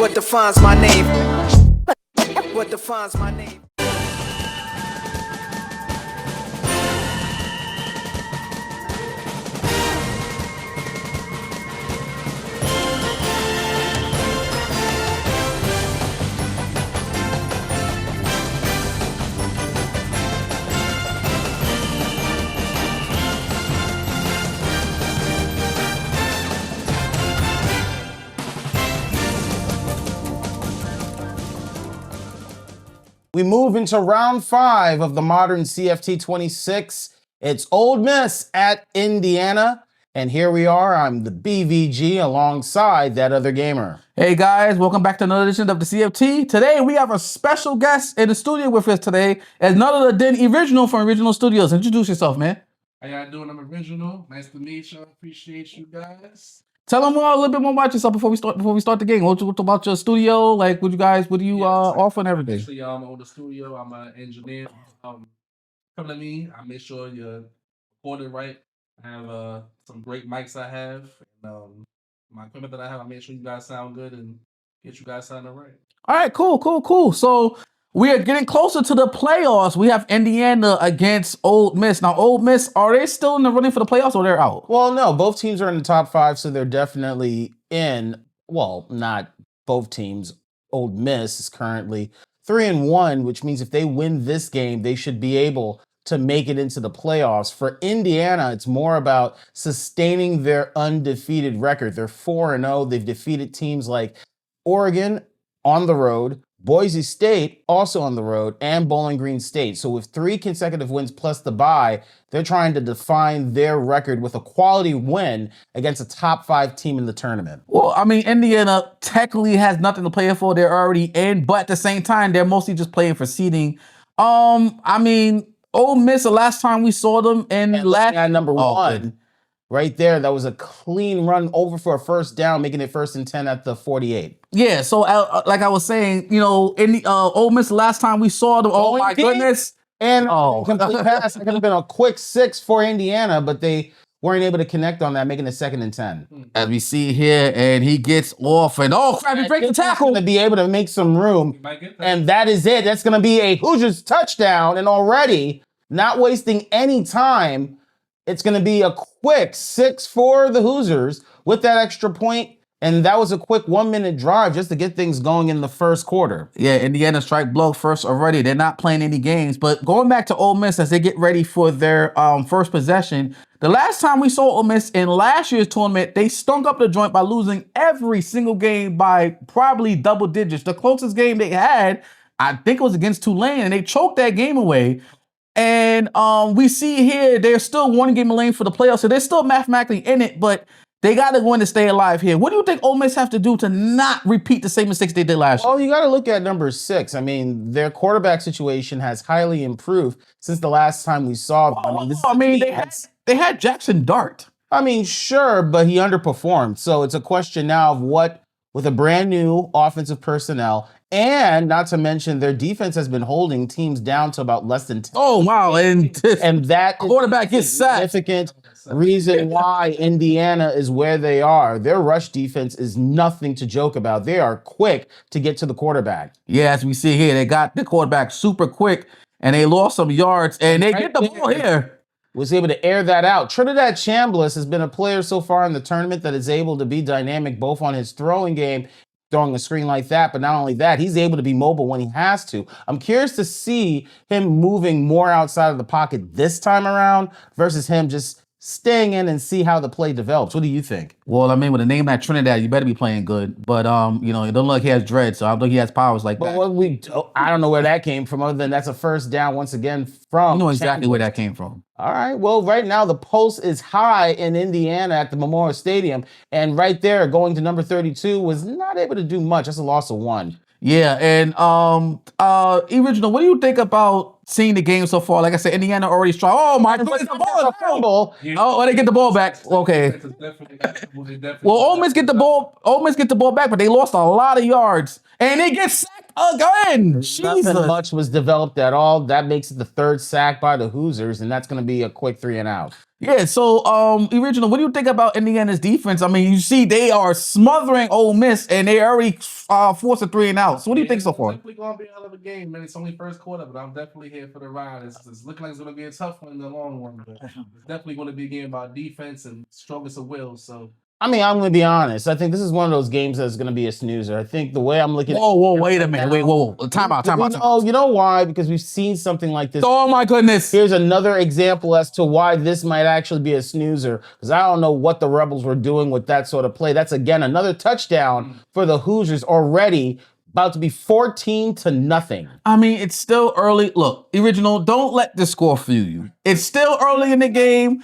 What defines my name? What defines my name? We move into round 5 of the modern CFT 26. It's Ole Miss at Indiana. And here we are. I'm the BVG alongside that other gamer. Hey guys, welcome back to another edition of the CFT. Today we have a special guest in the studio with us today, as none other than Original from Original Studios. Introduce yourself, man. How y'all doing? I'm Original. Nice to meet you. Appreciate you guys. Tell them a little bit more about yourself before we start the game. What about your studio? Like, what do you offer and everything? Actually, I'm on the studio. I'm an engineer. Come to me. I make sure you're recorded right. I have some great mics I have. And, my equipment that I have, I make sure you guys sound good and get you guys sounding right. All right, cool. So we are getting closer to the playoffs. We have Indiana against Ole Miss. Now, Ole Miss, are they still in the running for the playoffs or they're out? Well, no, both teams are in the top 5, so they're definitely in. Well, not both teams. Ole Miss is currently 3-1, which means if they win this game, they should be able to make it into the playoffs. For Indiana, it's more about sustaining their undefeated record. They're 4-0. They've defeated teams like Oregon on the road, Boise State also on the road, and Bowling Green State. So with 3 consecutive wins plus the bye, they're trying to define their record with a quality win against a top 5 team in the tournament. Well, I mean, Indiana technically has nothing to play for. They're already in, but at the same time, they're mostly just playing for seeding. I mean, Ole Miss, the last time we saw them at number 1, right there, that was a clean run over for a first down, making it 1st and 10 at the 48. Yeah, so like I was saying, in the Ole Miss, the last time we saw them, oh my goodness. And complete pass. It could have been a quick 6 for Indiana, but they weren't able to connect on that, making it 2nd and 10. As we see here, and he gets off, and he breaks the tackle. To be able to make some room, and that is it. That's going to be a Hoosiers touchdown, and already not wasting any time, it's going to be a quick 6 for the Hoosiers with that extra point. And that was a quick 1-minute drive just to get things going in the first quarter. Yeah, Indiana strike blow first already. They're not playing any games. But going back to Ole Miss as they get ready for their first possession, the last time we saw Ole Miss in last year's tournament, they stunk up the joint by losing every single game by probably double digits. The closest game they had, I think it was against Tulane, and they choked that game away. And we see here they're still 1 game away for the playoffs, so they're still mathematically in it, but they got to go in to stay alive here. What do you think Ole Miss have to do to not repeat the same mistakes they did last year? Well, you got to look at number 6. I mean, their quarterback situation has highly improved since the last time we saw them. They had Jackson Dart. I mean, sure, but he underperformed. So it's a question now of what, with a brand new offensive personnel, and not to mention their defense has been holding teams down to about less than 10. Oh, wow. And that quarterback gets sacked. Significant reason why Indiana is where they are. Their rush defense is nothing to joke about. They are quick to get to the quarterback. Yeah, as we see here, they got the quarterback super quick, and they lost some yards, and they get the ball here. Was able to air that out. Trinidad Chambliss has been a player so far in the tournament that is able to be dynamic both on his throwing game, throwing a screen like that, but not only that, he's able to be mobile when he has to. I'm curious to see him moving more outside of the pocket this time around versus him just staying in and see how the play develops. What do you think? Well, I mean, with a name like Trinidad, you better be playing good. But, it don't look like he has dread, so I don't think he has powers like that. I don't know where that came from, other than that's a first down once again from. You know exactly where that came from. All right. Well, right now the pulse is high in Indiana at the Memorial Stadium. And right there, going to number 32 was not able to do much. That's a loss of 1. Yeah, and Original, what do you think about seeing the game so far? Like I said, Indiana already strong. Oh my goodness, the ball is fumble. Oh, they get the ball back. Okay. Well, Ole Miss get the ball. Ole Miss get the ball back, but they lost a lot of yards, and they get sacked again. Nothing much was developed at all. That makes it the 3rd sack by the Hoosiers, and that's going to be a quick 3 and out. Yeah, so Original, what do you think about Indiana's defense? I mean, you see they are smothering Ole Miss and they already forced a 3 and out. So what do you think so It's far? definitely gonna be a hell of a game, man. It's only first quarter, but I'm definitely here for the ride. It's looking like it's gonna be a tough one in the long run, but it's definitely gonna be a game about defense and strongest of will. So I mean, I'm going to be honest. I think this is one of those games that's going to be a snoozer. I think the way I'm looking Whoa, at it wait a right minute. now- Wait, whoa. Time out. No, you know why? Because we've seen something like this. Oh my goodness. Here's another example as to why this might actually be a snoozer. Because I don't know what the Rebels were doing with that sort of play. That's again another touchdown for the Hoosiers already, about to be 14-0. I mean, it's still early. Look, Original, don't let the score fool you. It's still early in the game.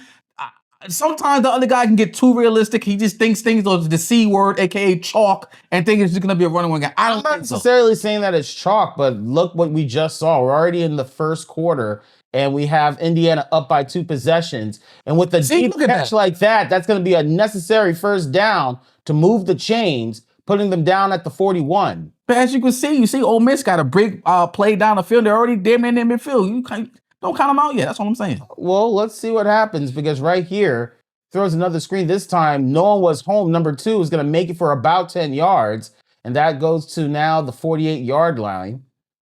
Sometimes the other guy can get too realistic. He just thinks things are the C word, aka chalk, and think it's just gonna be a running one game. I I'm don't not think so. necessarily saying that it's chalk, but look what we just saw. We're already in the first quarter, and we have Indiana up by 2 possessions. And with the deep look at catch that. like that, that's going to be a necessary first down to move the chains, putting them down at the 41. But as you can see, Ole Miss got a big play down the field. They're already damn near in midfield. Don't count them out yet. That's all I'm saying. Well, let's see what happens, because right here throws another screen. This time, no one was home. Number 2 is going to make it for about 10 yards, and that goes to now the 48-yard line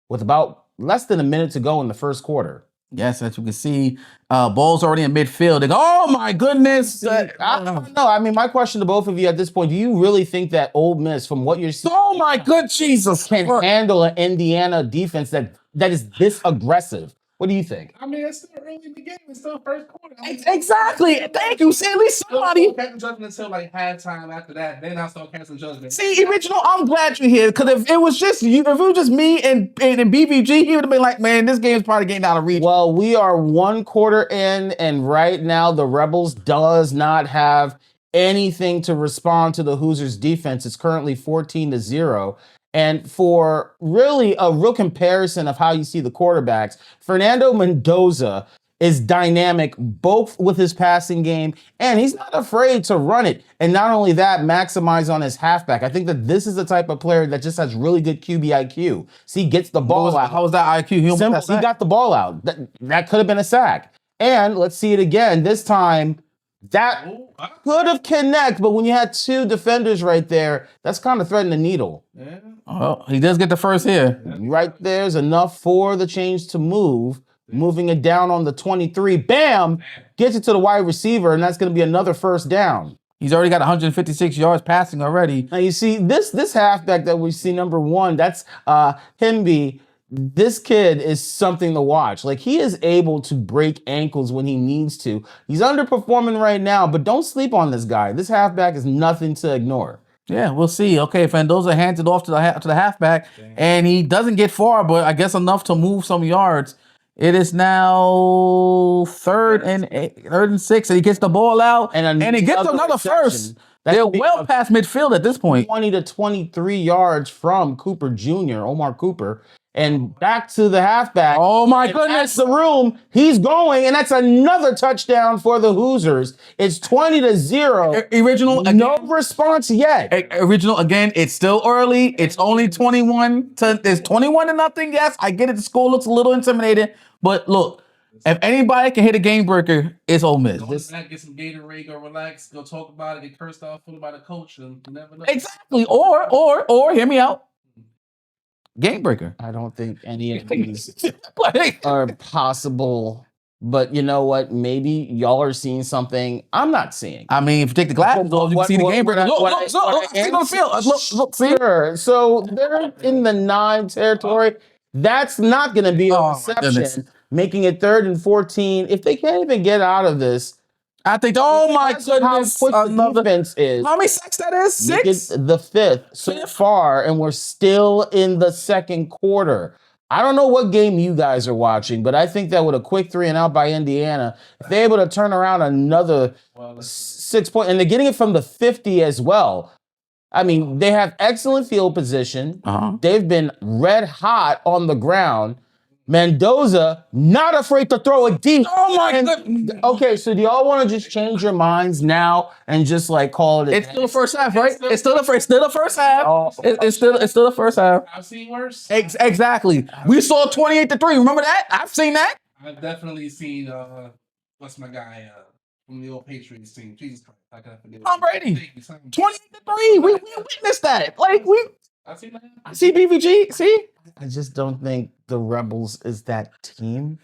with about less than a minute to go in the first quarter. Yes, as you can see, ball's already in midfield. They go, oh my goodness. I don't know. I mean, my question to both of you at this point, do you really think that Ole Miss, from what you're seeing, Oh my good Jesus. can handle an Indiana defense that is this aggressive? What do you think? I mean, it's still early in the game. It's still first quarter. I mean, Exactly. Thank you. See, at least somebody. Don't casting judgment until like halftime. After that, then I start casting judgment. See, Original, I'm glad you're here, because if it was just you, if it was just me and BBG, he would have been like, man, this game's probably getting out of reach. Well, we are 1 quarter in, and right now the Rebels does not have anything to respond to the Hoosiers defense. It's currently 14-0. And for really a real comparison of how you see the quarterbacks, Fernando Mendoza is dynamic both with his passing game, and he's not afraid to run it. And not only that, maximize on his halfback. I think that this is the type of player that just has really good QB IQ. See, he gets the ball out. How was that IQ? He got the ball out. That could have been a sack. And let's see it again. This time, that could have connected, but when you had 2 defenders right there, that's kind of threading the needle. Yeah. Well, he does get the first here. Right there's enough for the change to move. Moving it down on the 23. Bam! Gets it to the wide receiver, and that's going to be another first down. He's already got 156 yards passing already. Now, you see, this halfback that we see, number 1, that's Himby. This kid is something to watch. Like, he is able to break ankles when he needs to. He's underperforming right now, but don't sleep on this guy. This halfback is nothing to ignore. Yeah, we'll see. Okay, Mendoza hands it off to the halfback, and he doesn't get far, but I guess enough to move some yards. It is now third and 6, and he gets the ball out, and he gets another first. They're well past midfield at this point. 20 to 23 yards from Cooper Jr., Omar Cooper, and back to the halfback. Oh my And goodness! that's the room. He's going, and that's another touchdown for the Hoosiers. It's 20-0. Original, No response yet. Original again. It's still early. It's only 21 to. It's 21-0. Yes, I get it. The score looks a little intimidating, but look, if anybody can hit a game breaker, it's Ole Miss. Go back, get some Gatorade, go relax, go talk about it, get cursed off by the coach, and you never know. Exactly. Or hear me out. Game breaker. I don't think any of these are possible. But you know what? Maybe y'all are seeing something I'm not seeing. I mean, if you take the glasses off, you can see the game breaker. Look, see on the field. Look, see. Sure. So they're in the 9 territory. That's not going to be a reception, making it 3rd and 14. If they can't even get out of this, I think, oh my goodness, how quick the defense is. How many sacks that is? 6? It's the 5th so far, and we're still in the second quarter. I don't know what game you guys are watching, but I think that with a quick 3 and out by Indiana, if they're able to turn around another 6 points, and they're getting it from the 50 as well. I mean, they have excellent field position. They've been red hot on the ground. Mendoza, not afraid to throw it deep. Oh my goodness. Okay, so do y'all want to just change your minds now and just like call it? It's still the first half, right? It's still the first half. Oh. It's still the first half. I've seen worse. Exactly. We saw 28-3. Remember that? I've seen that. I've definitely seen what's my guy? from the old Patriots team. Jesus Christ, how can I forget? Tom Brady. Thank you, Tom. 28-3. We witnessed that. Like I see that. I see BVG. See? I just don't think the Rebels is that team.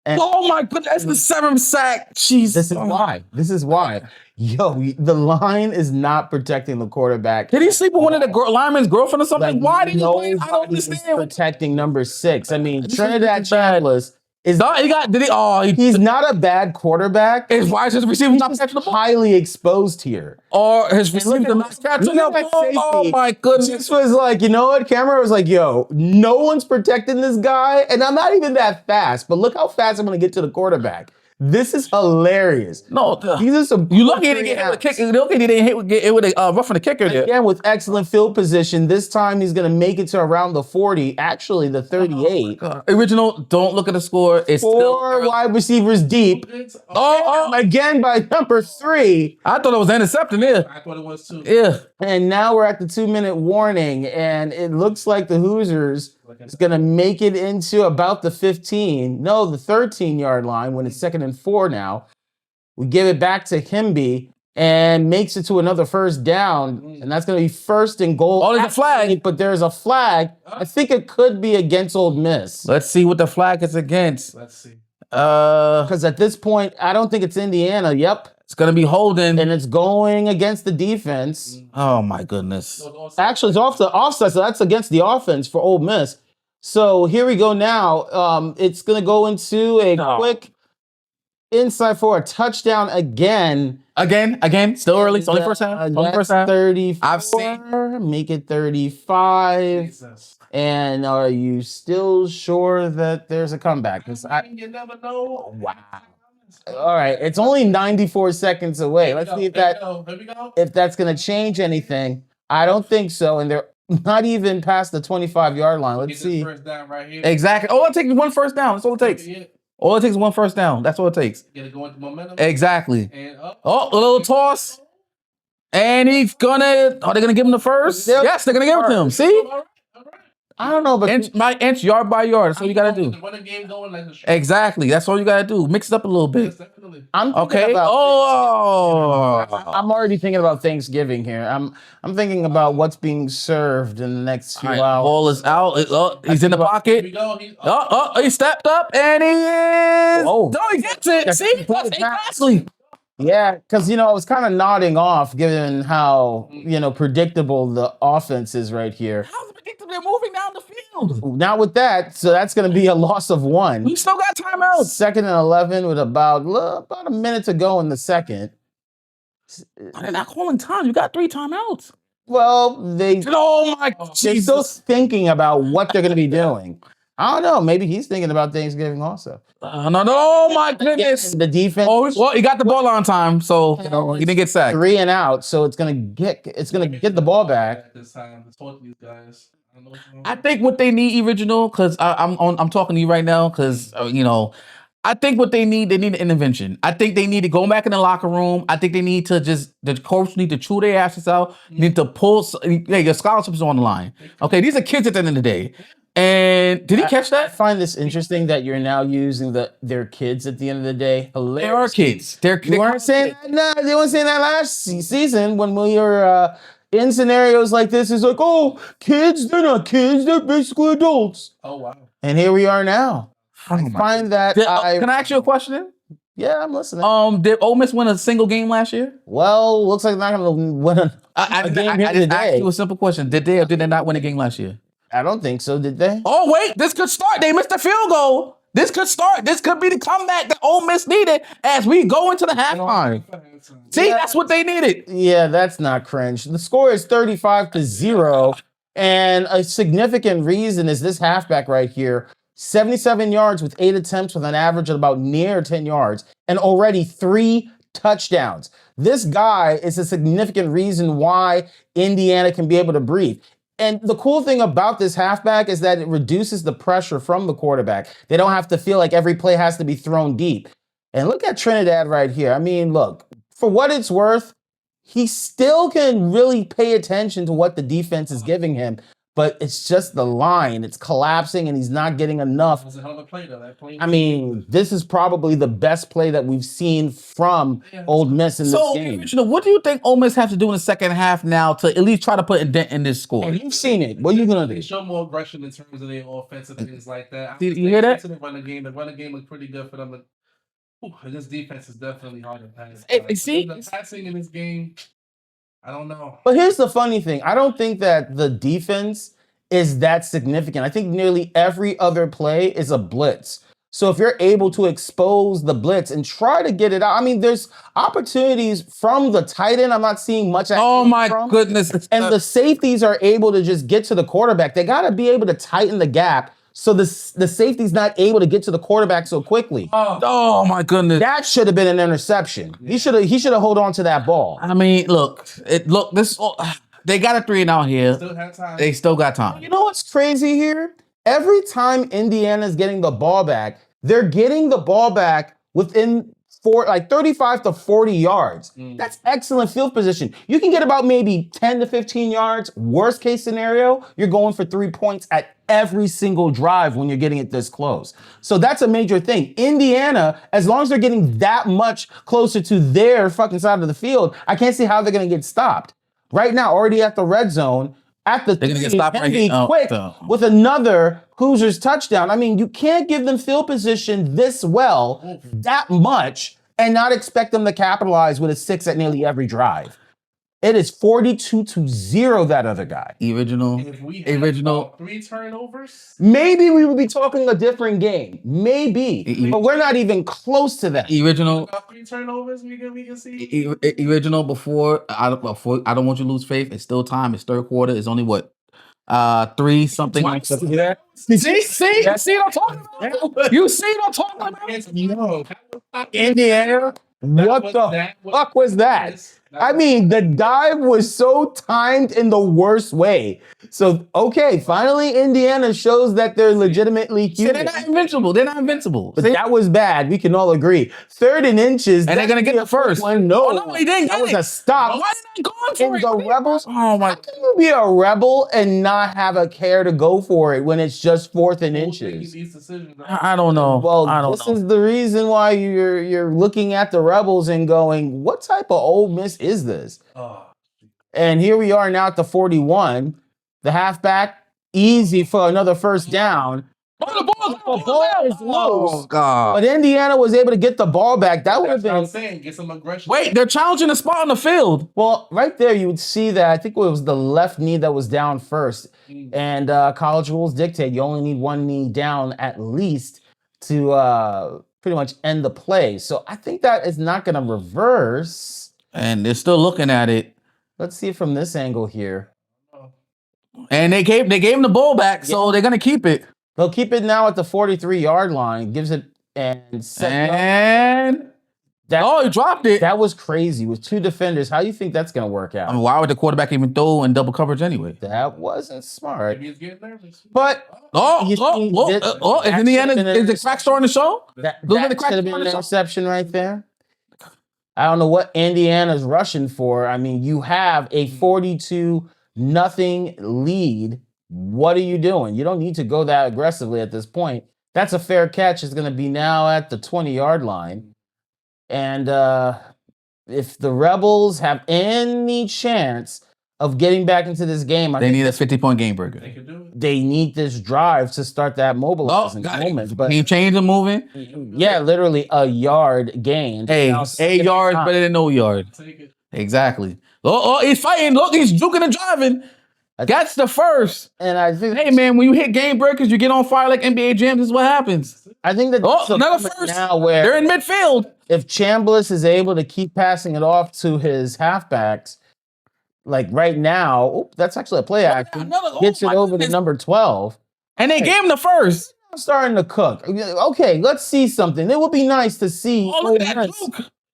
And Oh my goodness, that's the 7th sack. Jeez. this is why. This is why. Yo, the line is not protecting the quarterback. Did he sleep with one of the lineman's girlfriend or something? Why did he play? I don't nobody is understand. protecting number 6. I mean, This Trinidad is bad. Chambliss is No, he got. Did he? Oh, he's not a bad quarterback. why is his receiver He's not just catching the ball? highly exposed here. Or his And look receiver at- not catching look the at that ball? Oh safety. my goodness. Just was like, you know what? Camera was like, yo, no one's protecting this guy, and I'm not even that fast. But look how fast I'm gonna get to the quarterback. This is hilarious. No, These are some. you lucky he didn't get hit with a kick. You lucky he didn't get hit with a roughing the kicker there. Again, with excellent field position. This time he's going to make it to around the 40, actually the 38. Original, don't look at the score. It's Four still. wide receivers deep. Oh, Again by number 3. I thought it was intercepting there. I thought it was too. Yeah. And now we're at the 2-minute warning, and it looks like the Hoosiers is going to make it into about the 15. No, the 13-yard line when it's 2nd and 4 now. We give it back to Himby and makes it to another first down, and that's going to be 1st and goal. Oh, there's a flag. But there's a flag. I think it could be against Ole Miss. Let's see what the flag is against. Let's see. Because at this point, I don't think it's Indiana. Yep. It's gonna be holding. And it's going against the defense. Oh my goodness. Actually, it's off the offside, so that's against the offense for Ole Miss. So here we go now. It's going to go into a quick inside for a touchdown again. Again, still early. It's only first half. Only first half. 34. I've seen. Make it 35. Jesus. And are you still sure that there's a comeback? 'Cause You never know. Wow. All right, it's only 94 seconds away. Let's see Here we go. if that's going to change anything. I don't think so, and they're not even past the 25-yard line. Let's Get this see. first down right here. Exactly. All it takes is one first down. That's all it takes. All it takes is one first down. That's all it takes. Get it going to momentum. Exactly. And Oh, a little toss. And he's gonna. Are they gonna give him the first? Yep. Yes, they're gonna give it to him. See? All right. I don't know, but Inch by inch, yard by yard. That's all you gotta do. The running game going like the Exactly. That's all you gotta do. Mix it up a little bit. Yes, definitely. I'm thinking Okay. about Oh. I'm already thinking about Thanksgiving here. I'm thinking about what's being served in the next few All right, hours. ball is out. Oh, he's in the Here we pocket. go. He stepped up and he is. Oh. No, he gets it. That's See? That's exactly. Yeah, because I was kind of nodding off given how predictable the offense is right here. How's it predictable? They're moving down the field. Not with that, so that's going to be a loss of 1. We still got timeouts. 2nd and 11 with about a minute to go in the second. They're not calling time. You got 3 timeouts. Well, they're Oh my still Jesus. thinking about what they're going to be doing. I don't know. Maybe he's thinking about Thanksgiving also. No. Oh my goodness. The defense. Oh, well, he got the ball on time, so he didn't get sacked. 3 and out, so it's gonna get the ball back. This time, let's talk to these guys. I don't know what's going on. I think what they need, original, because I'm talking to you right now, because I think what they need an intervention. I think they need to go back in the locker room. I think they need to the coach need to chew their asses out. Need to pull. Your scholarships on the line. Okay, these are kids at the end of the day. And did he catch I that? find this interesting that you're now using their kids at the end of the day. Hilarious. They are kids. They weren't saying that. No, they weren't saying that last season when we were in scenarios like this. It's like, oh, kids, they're not kids. They're basically adults. Oh, wow. And here we are now. I find that Can I ask you a question? Yeah, I'm listening. Did Ole Miss win a single game last year? Well, looks like they're not going to win a game here I just asked today. you a simple question. Did they or did they not win a game last year? I don't think so. Did they? Oh, wait, this could start. They missed the field goal. This could start. This could be the comeback that Ole Miss needed as we go into the halftime. See, that's what they needed. Yeah, that's not cringe. The score is 35-0, and a significant reason is this halfback right here. 77 yards with 8 attempts with an average of about near 10 yards and already 3 touchdowns. This guy is a significant reason why Indiana can be able to breathe. And the cool thing about this halfback is that it reduces the pressure from the quarterback. They don't have to feel like every play has to be thrown deep. And look at Trinidad right here. I mean, look, for what it's worth, he still can really pay attention to what the defense is giving him. but it's just the line. It's collapsing and he's not getting enough. That was a hell of a play, though. That play. I mean, this is probably the best play that we've seen from Ole Miss in this game. Richard, what do you think Ole Miss have to do in the second half now to at least try to put a dent in this score? And you've seen it. What are you going to They do? show more aggression in terms of their offensive things like that. You hear that? The running game was pretty good for them. But this defense is definitely hard to pass. Hey, see? The passing in this game, I don't know. But here's the funny thing. I don't think that the defense is that significant. I think nearly every other play is a blitz. So if you're able to expose the blitz and try to get it out, I mean, there's opportunities from the tight end. I'm not seeing much. Oh my goodness! And the safeties are able to just get to the quarterback. They got to be able to tighten the gap so the safety's not able to get to the quarterback so quickly. Oh my goodness! That should have been an interception. He should have hold on to that ball. I mean, look, this. They got a 3 and out here. Still have time. They still got time. You know what's crazy here? Every time Indiana's getting the ball back, they're getting the ball back within 35 to 40 yards. That's excellent field position. You can get about maybe 10 to 15 yards. Worst case scenario, you're going for 3 points at every single drive when you're getting it this close. So that's a major thing. Indiana, as long as they're getting that much closer to their fucking side of the field, I can't see how they're going to get stopped. Right now, already at the red zone, at the They're gonna get stopped right here. quick with another Hoosiers touchdown. I mean, you can't give them field position this well, that much, and not expect them to capitalize with a 6 at nearly every drive. It is 42-0 that other guy. If we had about 3 turnovers, maybe we would be talking a different game. Maybe, but we're not even close to that. about 3 turnovers, we can see. Original before I don't want you to lose faith. It's still time. It's third quarter. It's only what 3 something. See what I'm talking about? You see what I'm talking about? Indiana. What the fuck was that? I mean, the dive was so timed in the worst way. So, okay, finally Indiana shows that they're legitimately human. They're not invincible. But that was bad. We can all agree. 3rd and inches. And they're going to get the first. One. No, they didn't. That was a stop. Why are they not going for the Rebels? Oh, my. How can you be a rebel and not have a care to go for it when it's just 4th and inches? I don't know. Well, this is the reason why you're looking at the Rebels and going, what type of Ole Miss is this? And here we are now at the 41. The halfback, easy for another first down. The ball is loose. Oh, God. But Indiana was able to get the ball back. That would have been. I'm saying, get some aggression. Wait, they're challenging the spot on the field. Well, right there, you would see that. I think it was the left knee that was down first. And college rules dictate you only need one knee down at least to pretty much end the play. So I think that is not going to reverse. And they're still looking at it. Let's see it from this angle here. And they gave him the ball back, so they're gonna keep it. They'll keep it now at the 43-yard line. Gives it and set and he dropped it. That was crazy with 2 defenders. How do you think that's gonna work out? I mean, why would the quarterback even throw in double coverage anyway? That wasn't smart. Maybe he's getting nervous. But is the crack starting to show? That should have been an interception right there. I don't know what Indiana's rushing for. I mean, you have a 42-0 lead. What are you doing? You don't need to go that aggressively at this point. That's a fair catch. It's going to be now at the 20-yard line. And if the Rebels have any chance of getting back into this game, they need a 50-point game breaker. They can do it. They need this drive to start that mobilizing moment. But can you change the moving? Yeah, literally a yard gained. Hey, 8 yards better than no yard. Take it. Exactly. He's fighting. Look, he's juking and driving. That's the first. And I think, hey man, when you hit game breakers, you get on fire like NBA jams. This is what happens. I think that another first. Now where they're in midfield. If Chambliss is able to keep passing it off to his halfbacks, like right now, that's actually a play action. Gets it over to number 12. And they gave him the first. I'm starting to cook. Okay, let's see something. It would be nice to see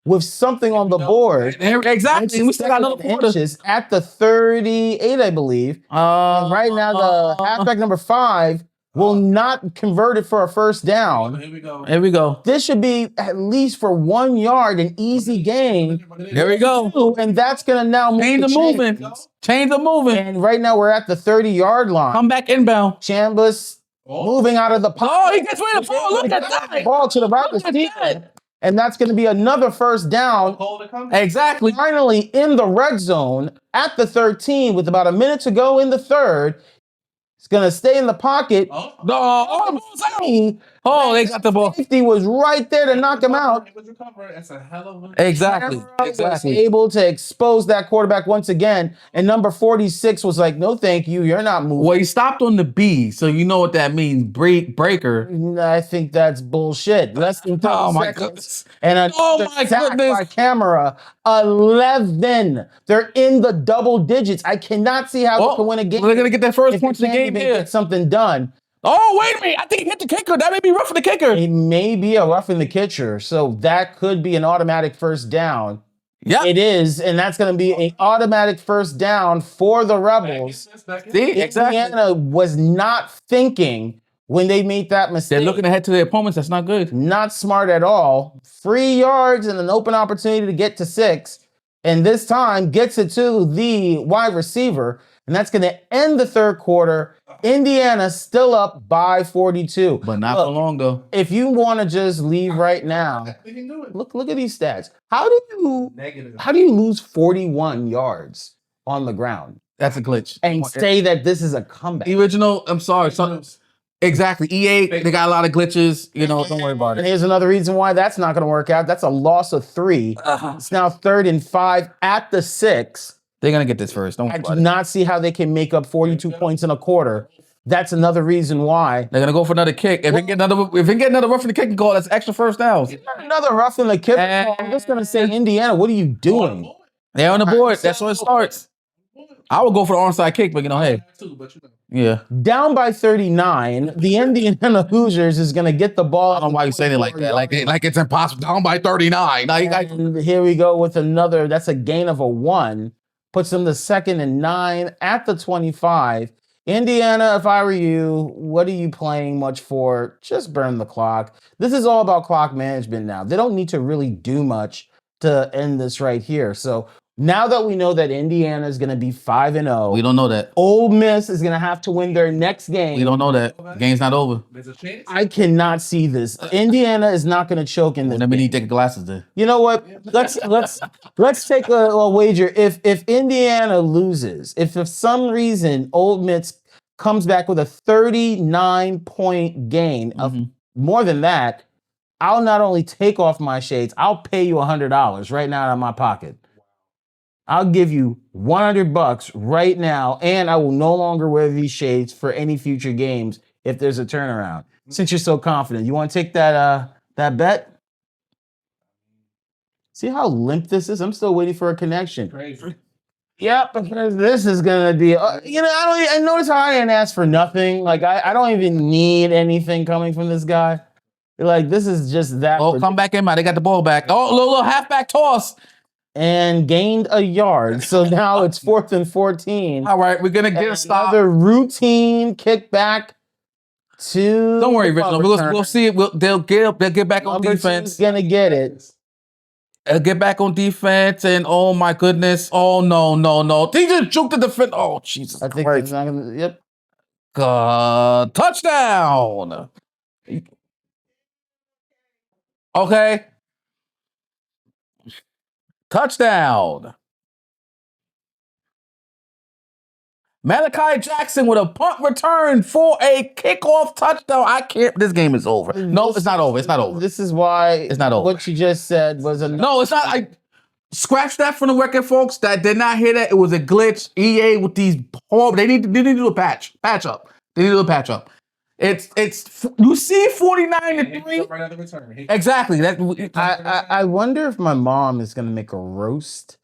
with something on the board. Exactly. We still got another inches at the 38, I believe. Right now, the halfback number 5 will not convert it for a first down. Here we go. Here we go. This should be at least for 1 yard, an easy game. There we go. And that's going to now move Change the moving. Change the moving. And right now we're at the 30-yard line. Come back inbound. Chambliss moving out of the pocket. Oh, he gets rid of the ball. Look at that. Ball to the right receiver. And that's going to be another first down. Exactly. Finally in the red zone at the 13 with about a minute to go in the third. It's going to stay in the pocket. They got the ball. Safety was right there to knock him out. That's a hell of a... Exactly. Was able to expose that quarterback once again. And number 46 was like, no, thank you. You're not moving. Well, he stopped on the B, so you know what that means. Breaker. I think that's bullshit. Less than 30 Oh, my seconds. goodness. And another sack by camera. 11. They're in the double digits. I cannot see how they can win a game. They're going to get their first if points they of the can't game even here. get something done. Oh, wait a minute. I think he hit the kicker. That may be rough for the kicker. It may be a roughing the catcher. So that could be an automatic first down. Yeah, it is. And that's going to be an automatic first down for the Rebels. See, exactly. Indiana was not thinking when they made that mistake. They're looking ahead to their opponents. That's not good. Not smart at all. 3 yards and an open opportunity to get to 6. And this time gets it to the wide receiver. And that's going to end the third quarter. Indiana still up by 42. But not for long, though. If you want to just leave right now, look at these stats. How do you lose 41 yards on the ground? That's a glitch. And say that this is a comeback. The original, I'm sorry. Exactly. EA, they got a lot of glitches. You know, don't worry about And it. here's another reason why that's not going to work out. That's a loss of 3. It's now 3rd and 5 at the 6. They're going to get this first. Don't worry I do about it. not see how they can make up 42 points in a quarter. That's another reason why. They're going to go for another kick. If they get another rough in the kicking call, that's extra first downs. Another rough in the kick. I'm just going to say, Indiana, what are you doing? They're on the board. That's where it starts. I would go for the onside kick, but hey. Yeah. Down by 39, the Indiana Hoosiers is going to get the ball. I don't know why you saying it like that. Like it's impossible. Down by 39. Now And here we go with another. That's a gain of a 1. Puts them to 2nd and 9 at the 25. Indiana, if I were you, what are you playing much for? Just burn the clock. This is all about clock management now. They don't need to really do much to end this right here. So now that we know that Indiana is going to be 5-0, we don't know that. Ole Miss is going to have to win their next game. We don't know that. Game's not over. There's a chance. I cannot see this. Indiana is not going to choke in this. Let me need to take glasses then. You know what? Let's take a wager. If Indiana loses, if for some reason Ole Miss comes back with a 39-point gain of more than that, I'll not only take off my shades, I'll pay you $100 right now out of my pocket. I'll give you $100 right now, and I will no longer wear these shades for any future games if there's a turnaround. Since you're so confident, you want to take that bet? See how limp this is? I'm still waiting for a connection. Crazy. Yep, because this is gonna be. I notice how I didn't ask for nothing. Like I don't even need anything coming from this guy. Like this is just that. Oh, come back in, man. They got the ball back. Oh, little halfback toss. And gained a yard. So now it's 4th and 14. All right, we're gonna get a stop. Another routine kickback to. Don't worry, Richard. We'll see it. They'll get back on Number defense. 2's gonna get it. Get back on defense, and oh my goodness. Oh no. He just juked the defense. Oh Jesus. I think Christ. it's not gonna. Yep. Touchdown. Okay. Touchdown. Malachi Jackson with a punt return for a kickoff touchdown. I can't. This game is over. No, it's not over. It's not over. This is why It's not over. what you just said was a No, it's not. I scratch that from the record, folks. That did not hear that. It was a glitch. EA with these horrible. They need to do a patch up. They need to do a patch up. It's you see 49-3. Right at the return. Exactly. I wonder if my mom is gonna make a roast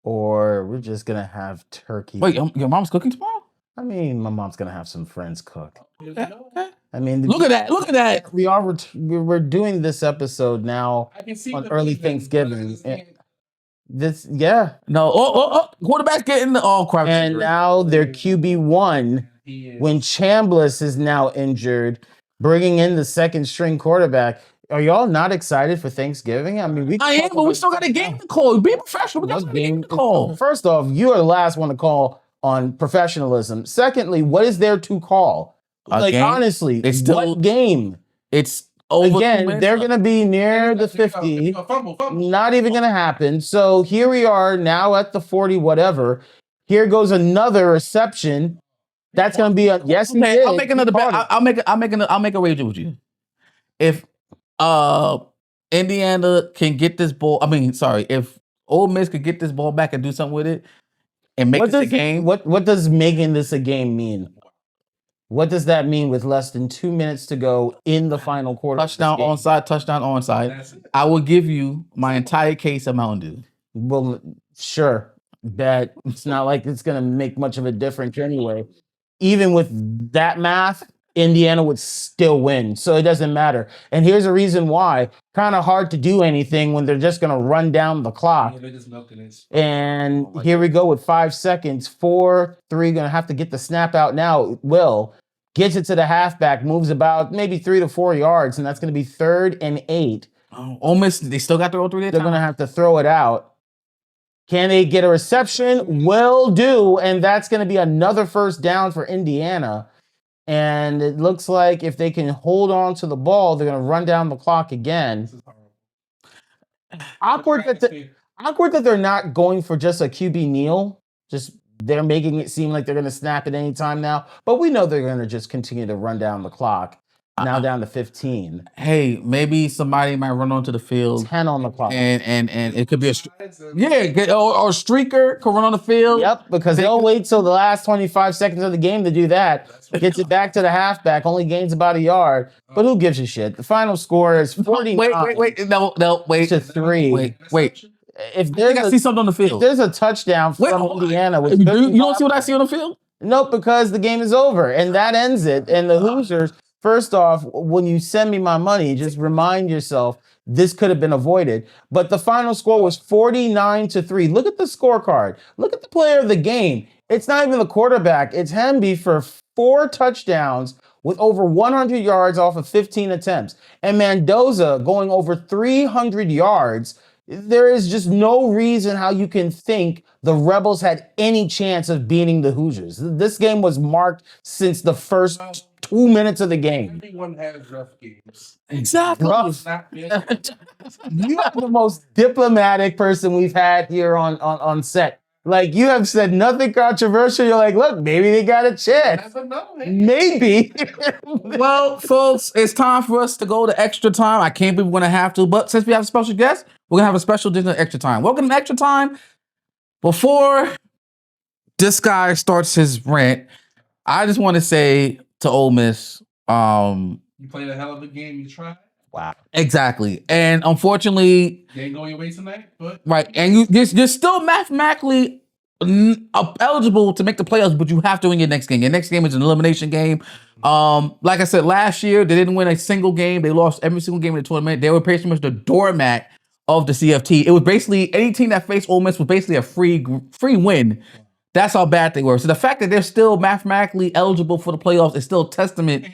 or we're just gonna have turkey. Wait, your mom's cooking tomorrow? I mean, my mom's gonna have some friends cook. Okay. I mean, Look at that. We're doing this episode now I can see on the early defense, Thanksgiving. but I just Yeah. No. Oh. Quarterback's getting. Oh crap. And now their QB1 He is. when Chambliss is now injured, bringing in the second string quarterback. Are y'all not excited for Thanksgiving? I mean, I am, but we still got a game to call. Be professional. We got a game to call. First off, you are the last one to call on professionalism. Secondly, what is there to call? Like, game? honestly, It's still- what game? It's over. Again, they're going to be near the 50. Fumble. Not even going to happen. So here we are now at the 40, whatever. Here goes another reception. That's going to be a yes. Okay, he I'll did. make another He bet. caught it. I'll make a wager with you. If Indiana can get this ball, if Ole Miss could get this ball back and do something with it and make this a game. What does making this a game mean? What does that mean with less than 2 minutes to go in the final quarter? Touchdown onside. I will give you my entire case of Mountain Dew. Well, sure. That it's not like it's going to make much of a difference anyway. Even with that math, Indiana would still win. So it doesn't matter. And here's a reason why. Kind of hard to do anything when they're just going to run down the clock. Yeah, they're just milking it. And here we go with 5 seconds. 4, 3, going to have to get the snap out now. Will gets it to the halfback, moves about maybe 3 to 4 yards, and that's going to be 3rd and 8. Ole Miss, they still got to go through their They're going to have to throw it out. Can they get a reception? Will do, and that's going to be another first down for Indiana. And it looks like if they can hold on to the ball, they're going to run down the clock again. Awkward that they're not going for just a QB kneel. Just they're making it seem like they're going to snap at any time now. But we know they're going to just continue to run down the clock. Now down to 15. Hey, maybe somebody might run onto the field. 10 on the clock. And it could be a or a streaker could run on the field. Yep, because they'll wait till the last 25 seconds of the game to do that. Gets it back to the halfback, only gains about a yard. But who gives a shit? The final score is 49 wait. No, wait. to 3. Wait. If I see something on the field. If there's a touchdown from Indiana, with you don't see what I see on the field? Nope, because the game is over and that ends it. And the Hoosiers, first off, when you send me my money, just remind yourself this could have been avoided. But the final score was 49 to 3. Look at the scorecard. Look at the player of the game. It's not even the quarterback. It's Hemby for 4 touchdowns with over 100 yards off of 15 attempts. And Mendoza going over 300 yards. There is just no reason how you can think the Rebels had any chance of beating the Hoosiers. This game was marked since the first 2 minutes of the game. Everyone has rough games. Exactly. Rough. You are the most diplomatic person we've had here on set. Like, you have said nothing controversial. You're like, look, maybe they got a chance. Maybe. Well, folks, it's time for us to go to extra time. I can't believe we're going to have to, but since we have a special guest, we're going to have a special dinner extra time. Welcome to extra time. Before this guy starts his rant, I just want to say to Ole Miss, you played a hell of a game. You tried. Wow. Exactly. And unfortunately, you ain't going your way tonight, but right. And you're still mathematically eligible to make the playoffs, but you have to win your next game. Your next game is an elimination game. Like I said, last year they didn't win a single game. They lost every single game in the tournament. They were pretty much the doormat of the CFT. It was basically any team that faced Ole Miss was basically a free win. That's how bad they were. So the fact that they're still mathematically eligible for the playoffs is still a testament.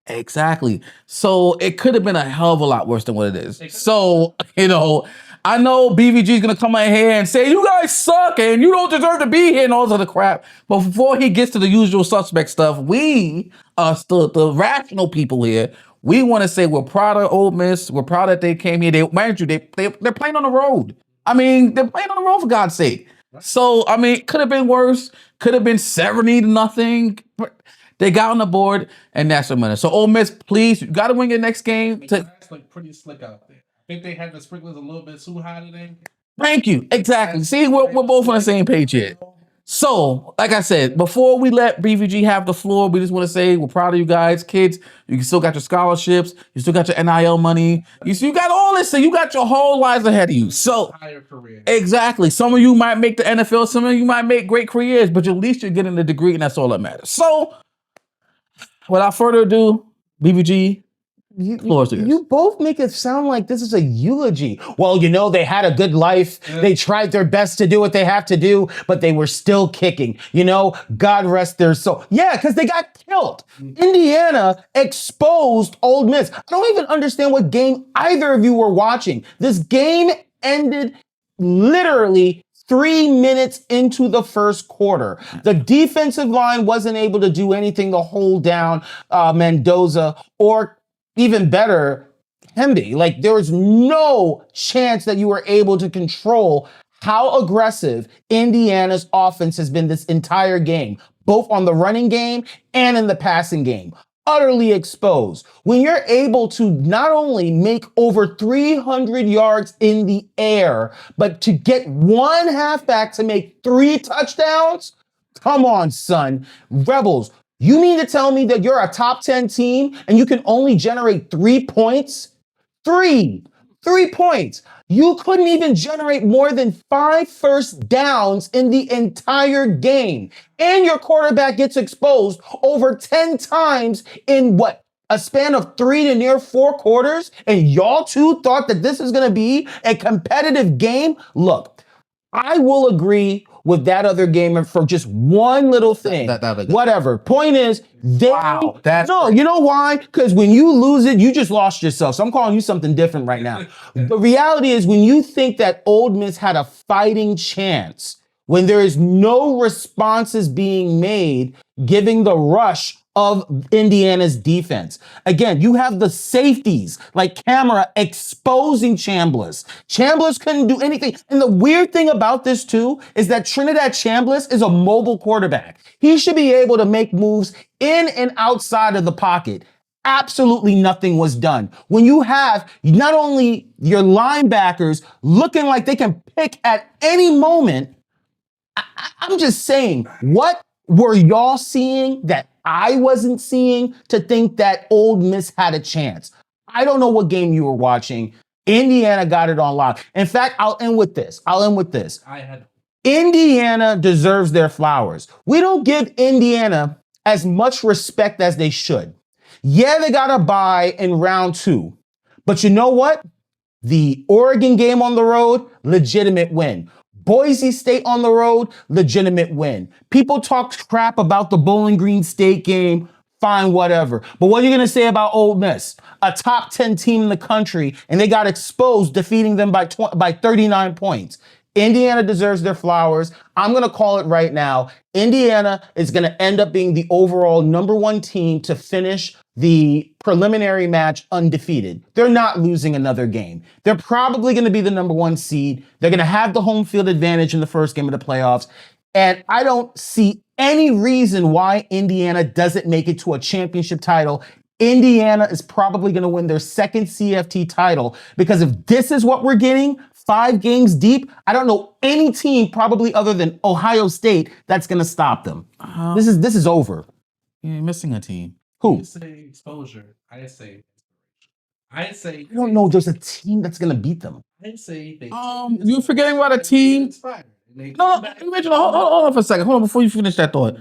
Exactly. So it could have been a hell of a lot worse than what it is. So, I know BVG is going to come in here and say, you guys suck and you don't deserve to be here and all this other crap. But before he gets to the usual suspect stuff, we, the rational people here, we want to say we're proud of Ole Miss. We're proud that they came here. They're playing on the road. They're playing on the road for God's sake. So, it could have been worse. Could have been 70-0. They got on the board, and that's what matters. So, Ole Miss, please, you got to win your next game. It's like pretty slick out there. I think they had the sprinklers a little bit too high today. Thank you. Exactly. See, we're both on the same page here. So, like I said, before we let BVG have the floor, we just want to say we're proud of you guys. Kids, you still got your scholarships. You still got your NIL money. You got all this, so you got your whole lives ahead of you. So, exactly. Some of you might make the NFL. Some of you might make great careers, but at least you're getting the degree, and that's all that matters. So, without further ado, BVG, You both make it sound like this is a eulogy. Well, they had a good life. They tried their best to do what they have to do, but they were still kicking. God rest their soul. Yeah, because they got killed. Indiana exposed Ole Miss. I don't even understand what game either of you were watching. This game ended literally 3 minutes into the first quarter. The defensive line wasn't able to do anything to hold down Mendoza or even better, Hemby. Like, there was no chance that you were able to control how aggressive Indiana's offense has been this entire game, both on the running game and in the passing game. Utterly exposed. When you're able to not only make over 300 yards in the air, but to get one halfback to make 3 touchdowns, come on, son. Rebels, you mean to tell me that you're a top 10 team and you can only generate 3 points? 3 points. You couldn't even generate more than 5 first downs in the entire game. And your quarterback gets exposed over 10 times in a span of 3 to near 4 quarters? And y'all two thought that this is going to be a competitive game? Look, I will agree with that other gamer for just one little thing. Whatever. Point is, you know why? Because when you lose it, you just lost yourself. So I'm calling you something different right now. The reality is, when you think that Ole Miss had a fighting chance, when there is no responses being made, giving the rush of Indiana's defense. Again, you have the safeties like Camara exposing Chambliss. Chambliss couldn't do anything. And the weird thing about this too is that Trinidad Chambliss is a mobile quarterback. He should be able to make moves in and outside of the pocket. Absolutely nothing was done. When you have not only your linebackers looking like they can pick at any moment, I'm just saying, what were y'all seeing that I wasn't seeing to think that Ole Miss had a chance? I don't know what game you were watching. Indiana got it on lock. In fact, I'll end with this. Indiana deserves their flowers. We don't give Indiana as much respect as they should. Yeah, they got a bye in round 2. But you know what? The Oregon game on the road, legitimate win. Boise State on the road, legitimate win. People talk crap about the Bowling Green State game, fine, whatever. But what are you going to say about Ole Miss? A top 10 team in the country, and they got exposed, defeating them by 39 points. Indiana deserves their flowers. I'm going to call it right now. Indiana is going to end up being the overall #1 team to finish the preliminary match undefeated. They're not losing another game. They're probably going to be the #1 seed. They're going to have the home field advantage in the first game of the playoffs. And I don't see any reason why Indiana doesn't make it to a championship title. Indiana is probably going to win their second CFT title, because if this is what we're getting 5 games deep, I don't know any team probably other than Ohio State that's going to stop them. This is over. You're missing a team. Who? You say exposure. I say I don't know. There's a team that's going to beat them. I say they. You're forgetting about a team. No, you mentioned. Hold on for a second. Hold on before you finish that thought.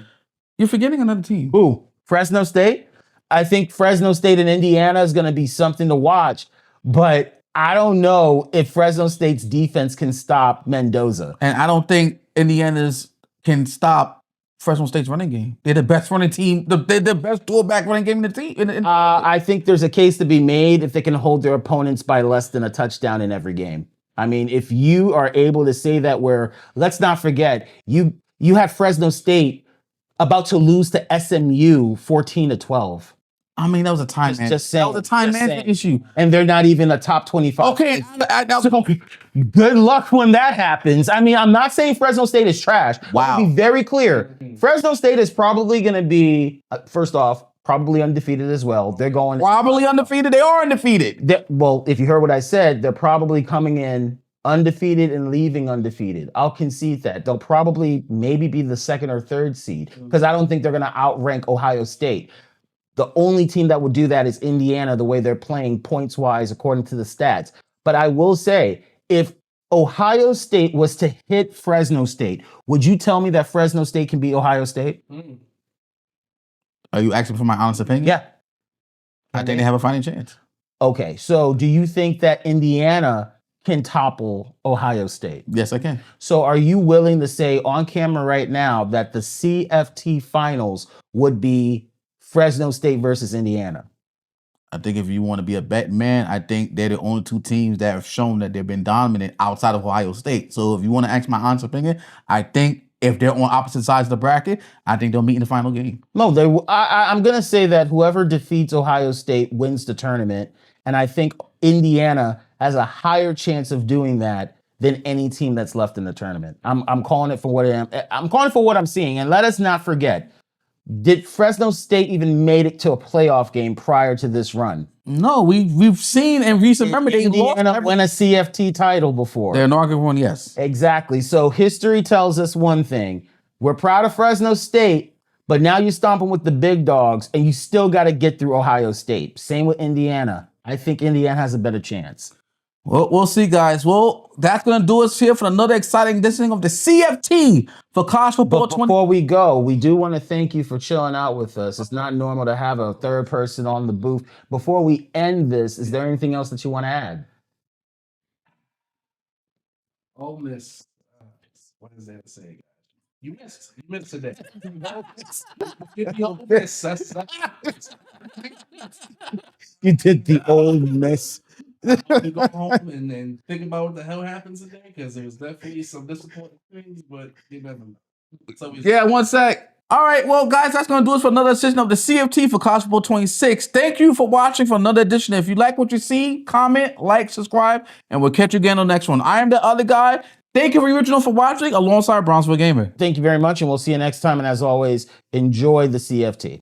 You're forgetting another team. Who? Fresno State? I think Fresno State and Indiana is going to be something to watch, but I don't know if Fresno State's defense can stop Mendoza. And I don't think Indiana's can stop Fresno State's running game. They're the best running team. They're the best dual-back running game in the team. I think there's a case to be made if they can hold their opponents by less than a touchdown in every game. I mean, if you are able to say that, where, let's not forget, you have Fresno State about to lose to SMU 14-12. I mean, that was a time management. That was a time management issue. And they're not even a top 25. Okay. So, good luck when that happens. I mean, I'm not saying Fresno State is trash. Wow. To be very clear, Fresno State is probably going to be, first off, probably undefeated as well. They're going... Probably undefeated? They are undefeated. Well, if you heard what I said, they're probably coming in undefeated and leaving undefeated. I'll concede that. They'll probably maybe be the 2nd or 3rd seed, because I don't think they're going to outrank Ohio State. The only team that would do that is Indiana, the way they're playing points-wise according to the stats. But I will say, if Ohio State was to hit Fresno State, would you tell me that Fresno State can beat Ohio State? Are you asking for my honest opinion? Yeah. I think they have a fighting chance. Okay, so do you think that Indiana can topple Ohio State? Yes, I can. So are you willing to say on camera right now that the CFT finals would be Fresno State versus Indiana? I think if you want to be a bet man, I think they're the only two teams that have shown that they've been dominant outside of Ohio State. So if you want to ask my honest opinion, I think if they're on opposite sides of the bracket, I think they'll meet in the final game. No, I'm going to say that whoever defeats Ohio State wins the tournament. And I think Indiana has a higher chance of doing that than any team that's left in the tournament. I'm calling it for what I am. I'm calling it for what I'm seeing. And let us not forget, did Fresno State even made it to a playoff game prior to this run? No, we've seen in recent memory they lost Indiana win a CFT title before. their inaugural one, yes. Exactly. So history tells us one thing. We're proud of Fresno State, but now you're stomping with the big dogs and you still got to get through Ohio State. Same with Indiana. I think Indiana has a better chance. Well, we'll see, guys. Well, that's going to do us here for another exciting edition of the CFT for College Football But 20. before we go, we do want to thank you for chilling out with us. It's not normal to have a third person on the booth. Before we end this, is there anything else that you want to add? Ole Miss. What is there to say, guys? You missed. You missed today. Get the Ole Miss. You did the old miss. You go home and then think about what the hell happens today, because there's definitely some disappointing things, but you never know. So Yeah, 1 sec. All right, well, guys, that's going to do us for another edition of the CFT for College Football 26. Thank you for watching for another edition. If you like what you see, comment, like, subscribe, and we'll catch you again on the next one. I am the other guy. Thank you, Original, for watching alongside Brownsville Gamer. Thank you very much, and we'll see you next time. And as always, enjoy the CFT.